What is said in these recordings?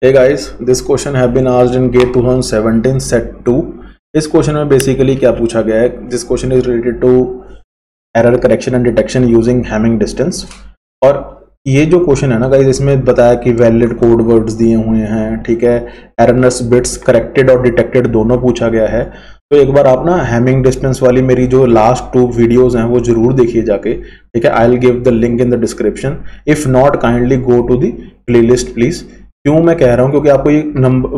Hey guys, this question have been asked in GATE 2017 set 2। इस question में basically क्या पूछा गया है, this question is related to error correction and detection using Hamming distance. और ये जो क्वेश्चन है ना गाइस, इसमें बताया कि वैलिड कोड वर्ड्स दिए हुए हैं, ठीक है, एररनेस बिट्स करेक्टेड और डिटेक्टेड दोनों पूछा गया है। तो एक बार आप ना हैमिंग डिस्टेंस वाली मेरी जो लास्ट 2 वीडियोस हैं वो जरूर देखिए जाके, ठीक है। I will give the link in the description, if not kindly go to the playlist please. क्यों मैं कह रहा हूं, क्योंकि आपको ये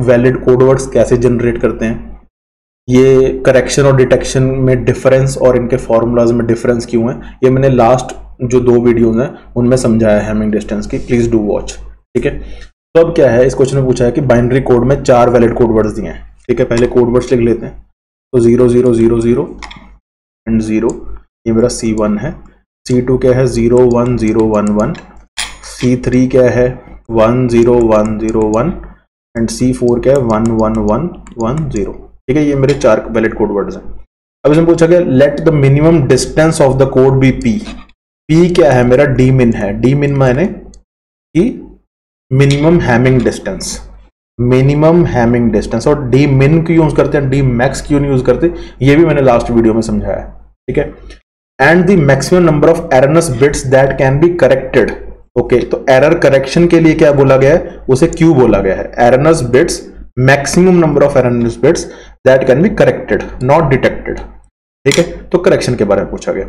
वैलिड कोड वर्ड्स कैसे जनरेट करते हैं, ये करेक्शन और डिटेक्शन में डिफरेंस और इनके फॉर्मूलाज में डिफरेंस क्यों है, ये मैंने लास्ट जो 2 वीडियोस हैं उनमें समझाया है हैमिंग डिस्टेंस की। प्लीज डू वॉच, ठीक है। तो अब क्या है, इस क्वेश्चन में पूछा है कि बाइनरी कोड में 4 वैलिड कोड वर्ड्स दिए हैं, ठीक है। पहले कोड वर्ड्स लिख लेते हैं। तो 0 0 0 0 एंड 0, ये मेरा C1 है। C2 क्या है, 0 1 0 1 1। C3 क्या है, 1 0 1 0 1 एंड C4 क्या है, 1 1 1 1 0, ठीक है। ये मेरे 4 वैलिड कोड वर्ड्स हैं। अब इसमें पूछा गया let the minimum distance of the code be P। P क्या है, मेरा D min है। D min माने कि minimum Hamming distance, minimum Hamming distance. और D min क्यों यूज करते हैं, D max क्यों नहीं यूज करते, ये भी मैंने लास्ट वीडियो में समझाया है, ठीक है। And the maximum number of erroneous bits that can be corrected. Okay, तो एरर करेक्शन के लिए क्या बोला गया है, उसे क्यू बोला गया है। Erroneous bits, maximum number of erroneous bits that can be corrected not detected, ठीक है। तो करेक्शन के बारे में पूछा गया।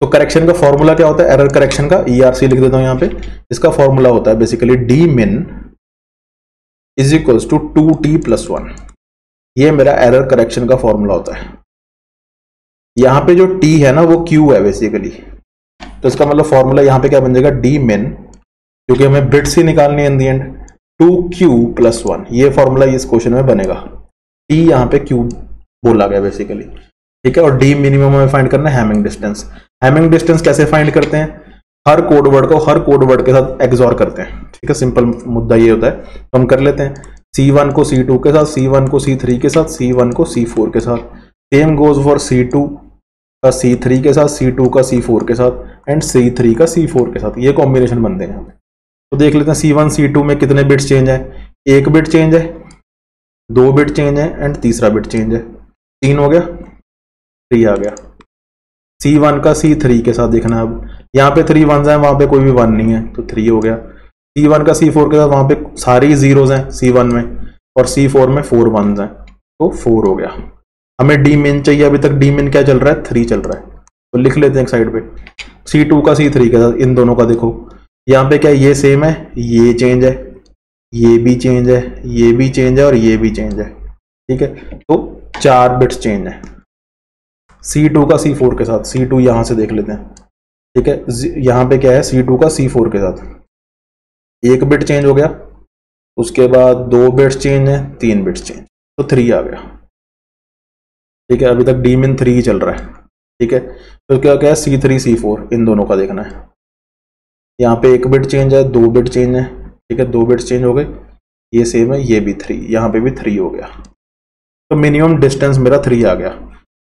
तो करेक्शन का फॉर्मूला क्या होता है, एरर करेक्शन का ERC लिख देता हूं यहां पे। इसका फॉर्मूला होता है basically D min is equals to 2T + 1। ये मेरा एरर करेक्शन का फॉर्मूला होता है। यहां पे जो T है ना वो Q है बेसिकली। तो इसका मतलब फॉर्मूला यहां पे क्या बन जाएगा, D min, क्योंकि हमें बिट्स ही निकालनी है इन दी एंड, 2Q + 1। ये फॉर्मूला इस क्वेश्चन में बनेगा। T यहां पे Q बोला गया बेसिकली, ठीक है। और D मिनिमम हमें फाइंड करना है हैमिंग डिस्टेंस। हैमिंग डिस्टेंस कैसे फाइंड करते हैं, हर कोड वर्ड को हर कोड वर्ड के साथ एक्सॉर करते हैं, ठीक है। सिंपल मुद्दा ये होता है। तो हम कर लेते हैं C1 को C2 के साथ, C1 को C3 के साथ, C1 को C4 के साथ। सेम गोज फॉर C2 का C3 के साथ, C2 का C4 के साथ एंड C3 का C4 के साथ। ये कॉम्बिनेशन बनते हैं हमें। तो देख लेते हैं C1 C2 में कितने बिट्स चेंज है, 1 बिट चेंज है, 2 बिट चेंज है एंड तीसरा बिट चेंज है। 3 हो गया, 3 आ गया। C1 का C3 के साथ देखना, अब यहाँ पे 3 1s हैं, वहां पे कोई भी 1 नहीं है तो 3 हो गया। C1 का C4 के साथ वहां पे सारी जीरोस हैं C1 में, और C4 में 4 1s हैं तो 4 हो गया। हमें D min चाहिए, अभी तक D min क्या चल रहा है, 3 चल रहा है। तो लिख लेते हैं एक साइड पे। C2 का C3 के साथ, इन दोनों का देखो यहाँ पे क्या, ये सेम है, ये चेंज है, ये भी चेंज है, ये भी चेंज है और ये भी चेंज है, ठीक है। तो 4 बिट्स चेंज है। C2 का C4 के साथ, C2 यहां से देख लेते हैं, ठीक है। यहां पे क्या है, C2 का C4 के साथ 1 बिट चेंज हो गया, उसके बाद 2 बिट्स चेंज है, 3 बिट्स चेंज, तो 3 आ गया, ठीक है। अभी तक D min 3 चल रहा है, ठीक है। तो क्या क्या है, C3 C4 इन दोनों का देखना है। यहाँ पे 1 बिट चेंज है, 2 बिट चेंज है, ठीक है, 2 बिट्स चेंज हो गए, ये सेम है, ये भी 3, यहाँ पे भी 3 हो गया। तो मिनिमम डिस्टेंस मेरा 3 आ गया।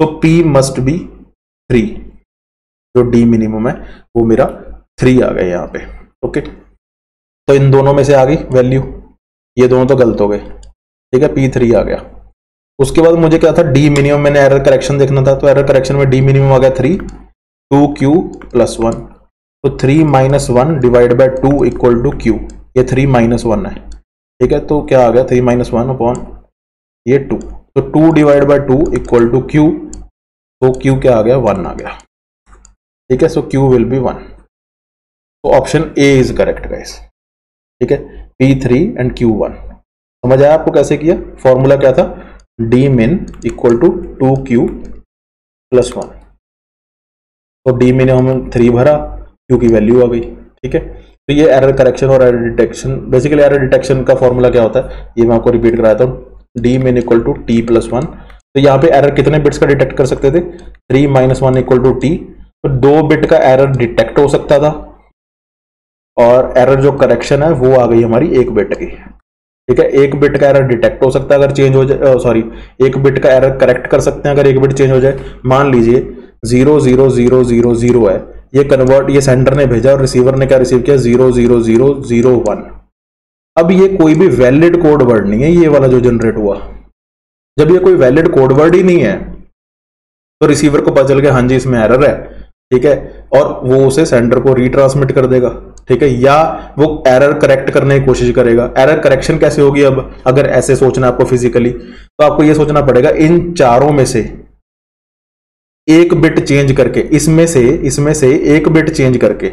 तो P मस्ट बी 3, जो D मिनिमम है वो मेरा 3 आ गया यहाँ पे, ओके। तो इन दोनों में से आ गई वैल्यू, ये दोनों तो गलत हो गए, ठीक है। P3 आ गया। उसके बाद मुझे क्या था, D मिनिमम, मैंने एरर करेक्शन देखना था, तो एरर करेक्शन में D मिनिमम आ गया 3, 2Q + 1। तो 3 - 1 divide by 2 equal to Q। ये 3 - 1 है, ठीक है। तो क्या आ गया, 3 - 1 अपॉन ये 2। तो 2 divide by 2 equal to Q। तो Q क्या आ गया, 1 आ गया, ठीक है। सो Q विल बी 1। तो option A is correct guys, ठीक है। P3 and Q1। समझ आया आपको कैसे किया, फॉर्मूला क्या था, D min equal to 2Q + 1। तो D min हमने 3 भरा, Q की वैल्यू आ गई, ठीक है। तो ये एरर करेक्शन और error detection, basically error detection का फॉर्मूला क्या होता है, ये मैं आपको रिपीट कराता हूँ। D min equal to T + 1। तो यहाँ पे एरर कितने बिट्स का डिटेक्ट कर सकते थे, 3 - 1 इक्वल टू T। तो 2 बिट का एरर डिटेक्ट हो सकता था, और एरर जो करेक्शन है वो आ गई हमारी 1 बिट की, ठीक है। 1 बिट का एरर डिटेक्ट हो सकता है अगर चेंज हो जाए, सॉरी 1 बिट का एरर करेक्ट कर सकते हैं अगर 1 बिट चेंज हो जाए। मान लीजिए 0 0 0 0 0 है, ये कन्वर्ट, ये सेंडर ने भेजा और रिसीवर ने क्या रिसीव किया, 0 0 0 0 1। अब ये कोई भी वैलिड कोड वर्ड नहीं है ये वाला जो जनरेट हुआ। जब ये कोई वैलिड कोड वर्ड ही नहीं है तो रिसीवर को पता चल गया हाँ जी इसमें एरर है, ठीक है, और वो उसे सेंडर को रीट्रांसमिट कर देगा, ठीक है, या वो एरर करेक्ट करने की कोशिश करेगा। एरर करेक्शन कैसे होगी? अब अगर ऐसे सोचना आपको फिजिकली, तो आपको ये सोचना पड़ेगा इन चारों में से एक बिट चेंज करके, इसमें से एक बिट चेंज करके,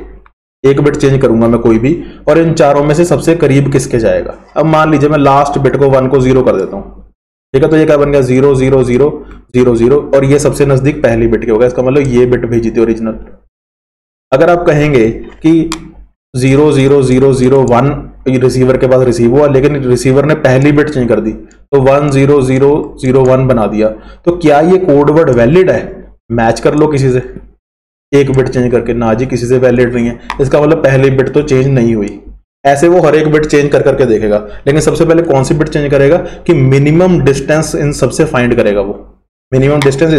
एक बिट चेंज करूंगा मैं कोई भी, और इन चारों में से सबसे करीब किसके जाएगा। अब मान लीजिए मैं लास्ट बिट को 1 को 0 कर देता हूं, ठीक है, तो ये क्या बन गया 0 0 0 0 0, और ये सबसे नजदीक पहली बिट के होगा, इसका मतलब ये बिट भेजी थी ओरिजिनल। अगर आप कहेंगे कि 0 0 0 0 1 रिसीवर के पास रिसीव हुआ, लेकिन रिसीवर ने पहली बिट चेंज कर दी तो 1 0 0 0 1 बना दिया, तो क्या ये कोड वर्ड वैलिड है? मैच कर लो किसी से, एक बिट चेंज करके, ना जी किसी से वैलिड नहीं है, इसका मतलब पहली बिट तो चेंज नहीं हुई। ऐसे वो हर एक बिट चेंज कर करके देखेगा, लेकिन सबसे पहले कौन सी बिट चेंज करेगा कि मिनिमम डिस्टेंस इन सबसे फाइंड करेगा। वो मिनिमम डिस्टेंस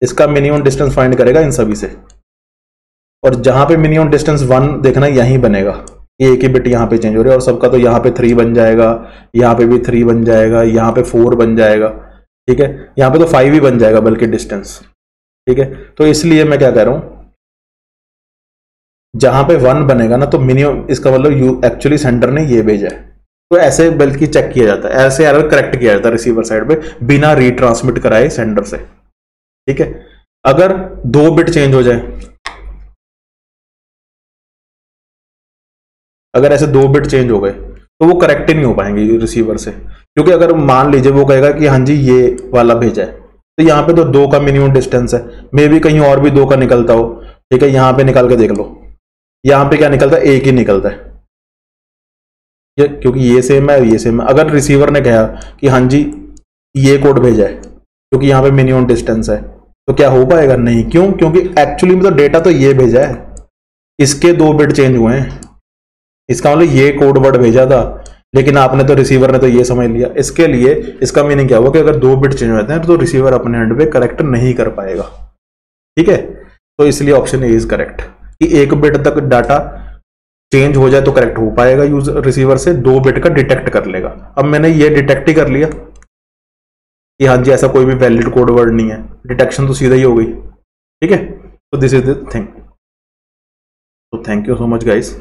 इसका मिनिमम डिस्टेंस फाइंड करेगा इन सभी से, और जहां पे मिनिमम डिस्टेंस 1 देखना यहीं बनेगा, ये एक ही बिट यहां पे चेंज हो रहा है, और सबका तो यहां पे 3 बन जाएगा, यहां पे भी 3 बन जाएगा, यहां पे 4 बन जाएगा, ठीक है, यहां पे तो 5 ही बन जाएगा बल्कि डिस्टेंस, ठीक है। तो इसलिए मैं क्या कह रहा हूं, जहां पे 1 बनेगा ना तो मिनिमम, इसका मतलब एक्चुअली सेंडर ने ये भेजा है, तो ऐसे बल्कि चेक किया जाता है, ऐसे एरर करेक्ट किया जाता है रिसीवर साइड पे बिना रीट्रांसमिट कराए सेंडर से, ठीक है। अगर 2 बिट चेंज हो जाए, अगर ऐसे 2 बिट चेंज हो गए तो वो करेक्ट ही नहीं हो पाएंगे रिसीवर से, क्योंकि अगर मान लीजिए वो कहेगा कि हाँ जी ये वाला भेजा है, तो यहाँ पे तो 2 का मिनिमम डिस्टेंस है, मे भी कहीं और भी 2 का निकलता हो, ठीक है, यहाँ पे निकाल के देख लो, यहाँ पे क्या निकलता है, एक ही निकलता है, ये क्योंकि ये सेम है ये सेम है। अगर रिसीवर ने कहा कि हाँ जी ये कोड भेजा है क्योंकि यहाँ पे मिनिमम डिस्टेंस है, तो क्या हो पाएगा? नहीं। क्यों? क्योंकि एक्चुअली में तो डेटा तो ये भेजा है, इसके 2 बिट चेंज हुए हैं, इसका मतलब ये कोड वर्ड भेजा था, लेकिन आपने तो, रिसीवर ने तो ये समझ लिया। इसके लिए इसका मीनिंग क्या हुआ कि अगर 2 बिट चेंज होते हैं तो रिसीवर अपने एंड पे करेक्ट नहीं कर पाएगा, ठीक है। तो इसलिए ऑप्शन ए इज करेक्ट कि 1 बिट तक डाटा चेंज हो जाए तो करेक्ट हो पाएगा यूजर रिसीवर से, 2 बिट का डिटेक्ट कर लेगा। अब मैंने ये डिटेक्ट ही कर लिया कि हाँ जी ऐसा कोई भी वैलिड कोड वर्ड नहीं है, डिटेक्शन तो सीधा ही हो गई, ठीक है। तो दिस इज द थिंग। तो thank you so much guys.